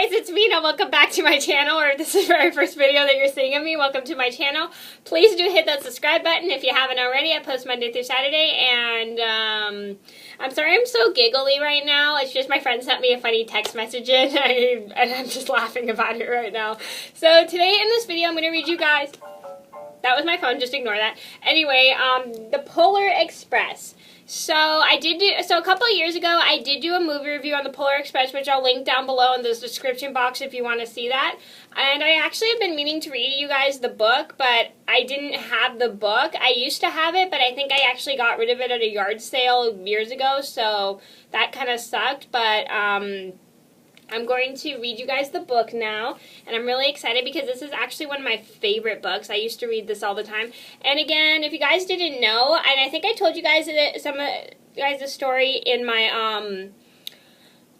guys, it's Mena. Welcome back to my channel, or if this is the very first video that you're seeing of me, welcome to my channel. Please do hit that subscribe button if you haven't already. I post Monday through Saturday, and I'm sorry I'm so giggly right now. It's just my friend sent me a funny text message in, and I'm just laughing about it right now. So today in this video, I'm going to read you guys... That was my phone, just ignore that. Anyway, the Polar Express. So a couple of years ago, I did do a movie review on the Polar Express, which I'll link down below in the description box if you want to see that. And I actually have been meaning to read you guys the book, but I didn't have the book. I used to have it, but I think I actually got rid of it at a yard sale years ago, so that kind of sucked. But I'm going to read you guys the book now, and I'm really excited because this is actually one of my favorite books. I used to read this all the time. And again, if you guys didn't know, and I think I told you guys the story in my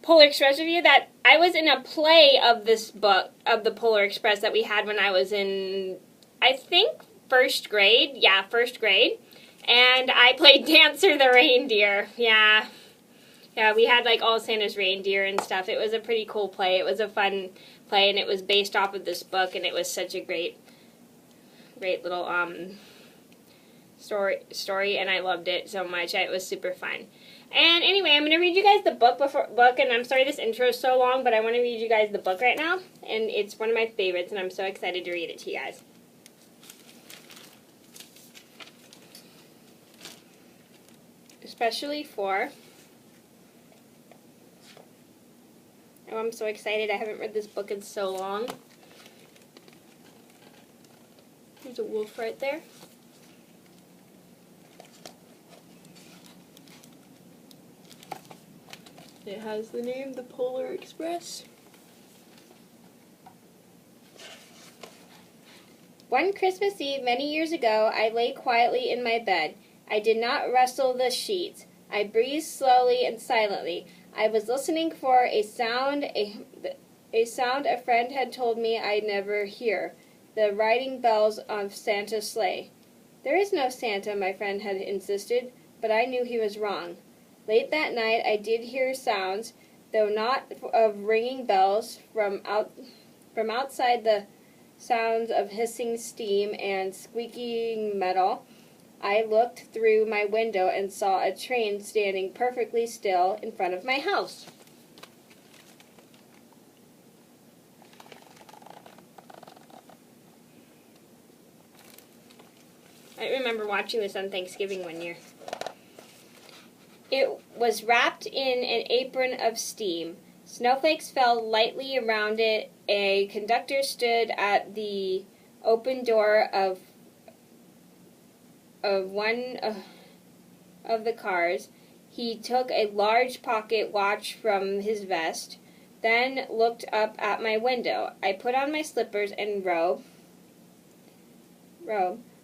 Polar Express review, that I was in a play of this book, of the Polar Express, that we had when I was in, I think, first grade. Yeah, first grade. And I played Dancer the Reindeer. Yeah. Yeah, we had like all Santa's reindeer and stuff. It was a pretty cool play. It was a fun play, and it was based off of this book, and it was such a great little story, and I loved it so much. It was super fun. And anyway, I'm going to read you guys the book, and I'm sorry this intro is so long, but I want to read you guys the book right now, and it's one of my favorites, and I'm so excited to read it to you guys. Especially for... Oh, I'm so excited. I haven't read this book in so long. There's a wolf right there. It has the name, The Polar Express. One Christmas Eve many years ago, I lay quietly in my bed. I did not rustle the sheets. I breathed slowly and silently. I was listening for a sound a friend had told me I'd never hear, the riding bells of Santa's sleigh. There is no Santa, my friend had insisted, but I knew he was wrong. Late that night I did hear sounds, though not of ringing bells, from outside, the sounds of hissing steam and squeaking metal. I looked through my window and saw a train standing perfectly still in front of my house. I remember watching this on Thanksgiving one year. It was wrapped in an apron of steam. Snowflakes fell lightly around it. A conductor stood at the open door of one of the cars. He took a large pocket watch from his vest, then looked up at my window. I put on my slippers and robe.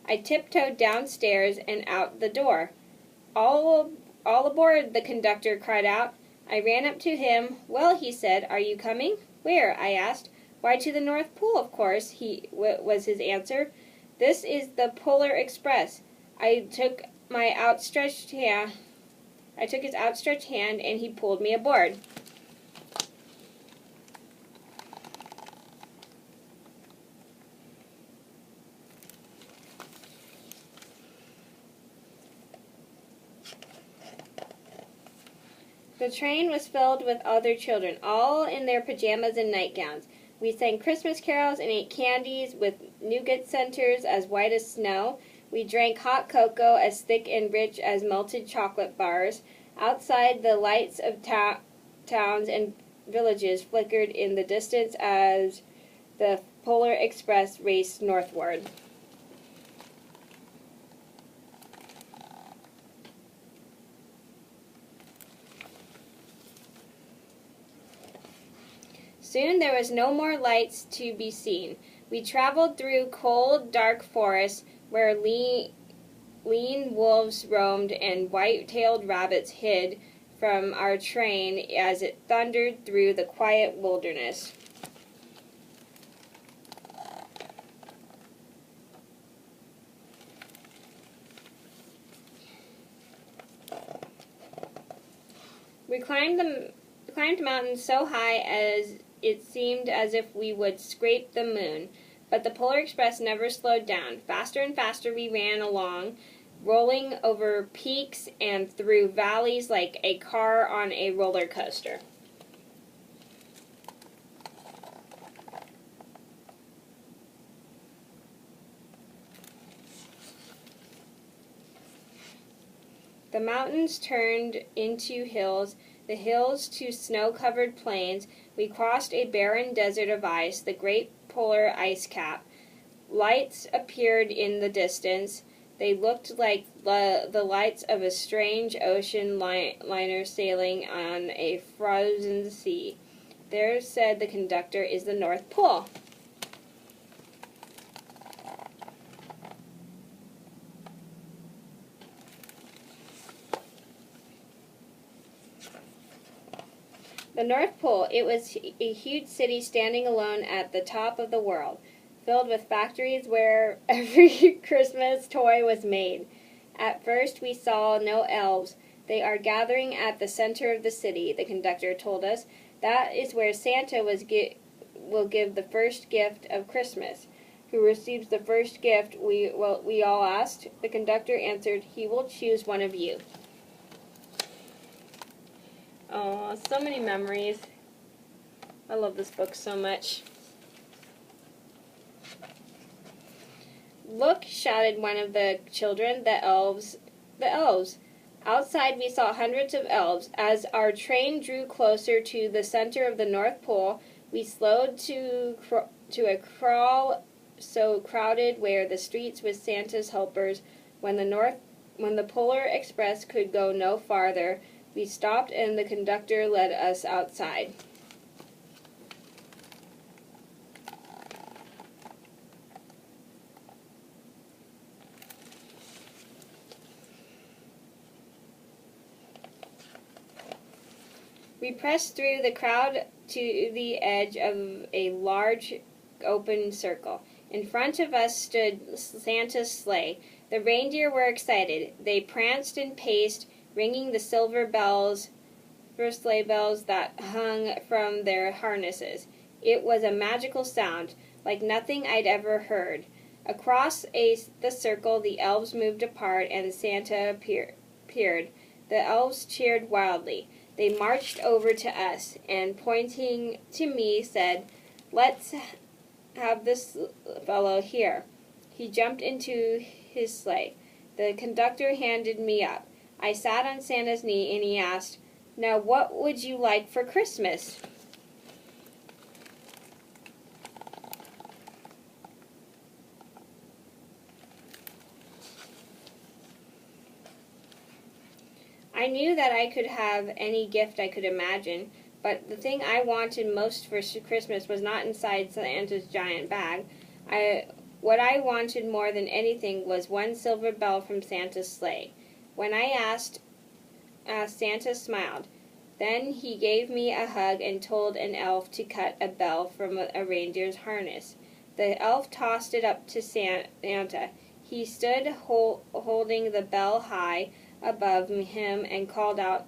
I tiptoed downstairs and out the door. All aboard, the conductor cried out. I ran up to him. Well, he said, are you coming? Where? I asked. Why, to the North Pole, of course, was his answer. This is the Polar Express. I took his outstretched hand, and he pulled me aboard. The train was filled with other children, all in their pajamas and nightgowns. We sang Christmas carols and ate candies with nougat centers as white as snow. We drank hot cocoa as thick and rich as melted chocolate bars. Outside, the lights of towns and villages flickered in the distance as the Polar Express raced northward. Soon there was no more lights to be seen. We traveled through cold, dark forests where lean wolves roamed and white-tailed rabbits hid from our train as it thundered through the quiet wilderness. We climbed mountains so high as it seemed as if we would scrape the moon. But the Polar Express never slowed down. Faster and faster we ran along, rolling over peaks and through valleys like a car on a roller coaster. The mountains turned into hills, the hills to snow-covered plains. We crossed a barren desert of ice, the great polar ice cap. Lights appeared in the distance. They looked like the lights of a strange ocean liner sailing on a frozen sea. There, said the conductor, is the North Pole. The North Pole, it was a huge city standing alone at the top of the world, filled with factories where every Christmas toy was made. At first we saw no elves. They are gathering at the center of the city, the conductor told us. That is where Santa will give the first gift of Christmas. Who receives the first gift, we all asked. The conductor answered, he will choose one of you. Oh, so many memories. I love this book so much. Look, shouted one of the children, the elves. The elves. Outside we saw hundreds of elves. As our train drew closer to the center of the North Pole, we slowed to a crawl so crowded where the streets with Santa's helpers. When the Polar Express could go no farther, we stopped and the conductor led us outside. We pressed through the crowd to the edge of a large open circle. In front of us stood Santa's sleigh. The reindeer were excited. They pranced and paced, ringing the silver bells for sleigh bells that hung from their harnesses. It was a magical sound, like nothing I'd ever heard. Across the circle, the elves moved apart and Santa appeared. The elves cheered wildly. They marched over to us and, pointing to me, said, "Let's have this fellow here." He jumped into his sleigh. The conductor handed me up. I sat on Santa's knee and he asked, "Now what would you like for Christmas?" I knew that I could have any gift I could imagine, but the thing I wanted most for Christmas was not inside Santa's giant bag. What I wanted more than anything was one silver bell from Santa's sleigh. When I asked, Santa smiled. Then he gave me a hug and told an elf to cut a bell from a reindeer's harness. The elf tossed it up to Santa. He stood holding the bell high above him and called out,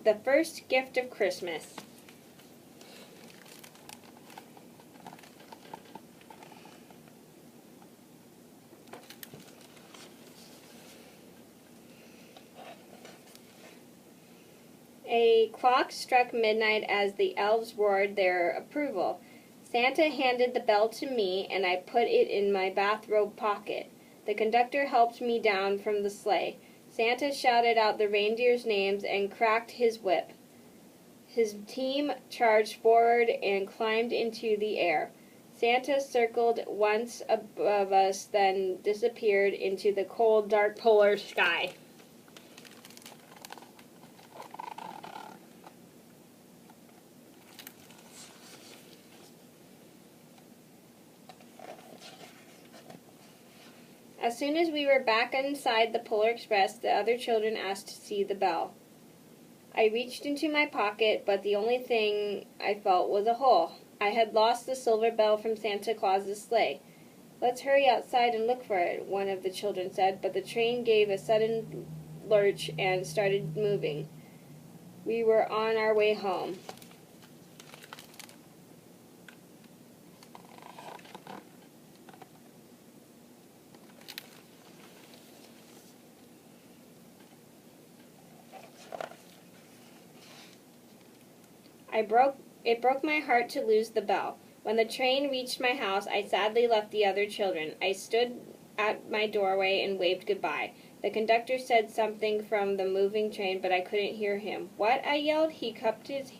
"The first gift of Christmas." A clock struck midnight as the elves roared their approval. Santa handed the bell to me, and I put it in my bathrobe pocket. The conductor helped me down from the sleigh. Santa shouted out the reindeers' names and cracked his whip. His team charged forward and climbed into the air. Santa circled once above us, then disappeared into the cold, dark polar sky. As soon as we were back inside the Polar Express, the other children asked to see the bell. I reached into my pocket, but the only thing I felt was a hole. I had lost the silver bell from Santa Claus's sleigh. "Let's hurry outside and look for it," one of the children said, but the train gave a sudden lurch and started moving. We were on our way home. It broke my heart to lose the bell. When the train reached my house, I sadly left the other children. I stood at my doorway and waved goodbye. The conductor said something from the moving train, but I couldn't hear him. What? I yelled. He cupped his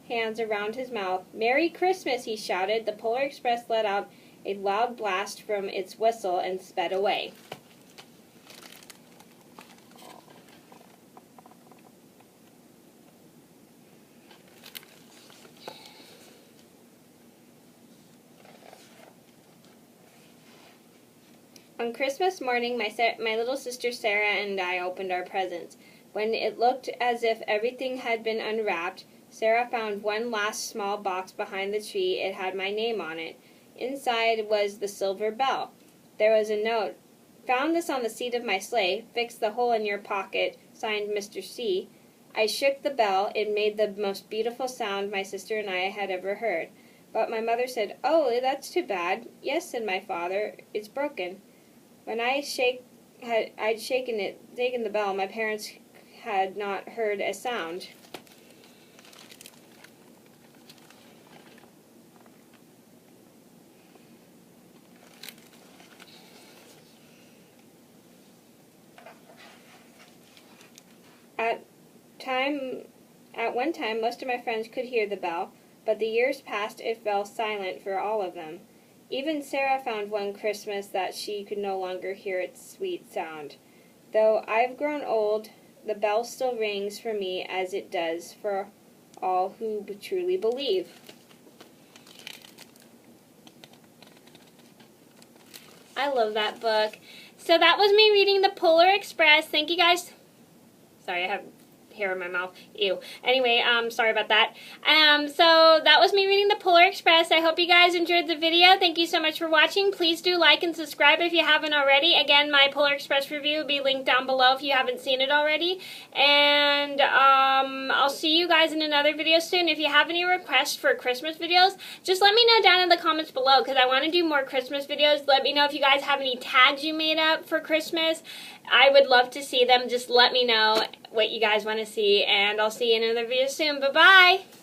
hands around his mouth. Merry Christmas, he shouted. The Polar Express let out a loud blast from its whistle and sped away. On Christmas morning, my little sister Sarah and I opened our presents. When it looked as if everything had been unwrapped, Sarah found one last small box behind the tree. It had my name on it. Inside was the silver bell. There was a note. Found this on the seat of my sleigh. Fix the hole in your pocket. Signed Mr. C. I shook the bell. It made the most beautiful sound my sister and I had ever heard. But my mother said, "Oh, that's too bad." "Yes," said my father, "it's broken." When I'd taken the bell, my parents had not heard a sound. At one time, most of my friends could hear the bell, but the years passed, it fell silent for all of them. Even Sarah found one Christmas that she could no longer hear its sweet sound. Though I've grown old, the bell still rings for me as it does for all who truly believe. I love that book. So that was me reading The Polar Express. Thank you guys. Sorry, I have hair in my mouth. Ew. Anyway, sorry about that. So that was me reading The Polar Express. I hope you guys enjoyed the video. Thank you so much for watching. Please do like and subscribe if you haven't already. Again, my Polar Express review will be linked down below if you haven't seen it already. And I'll see you guys in another video soon. If you have any requests for Christmas videos, just let me know down in the comments below because I want to do more Christmas videos. Let me know if you guys have any tags you made up for Christmas. I would love to see them. Just let me know what you guys want to see, and I'll see you in another video soon. Bye-bye!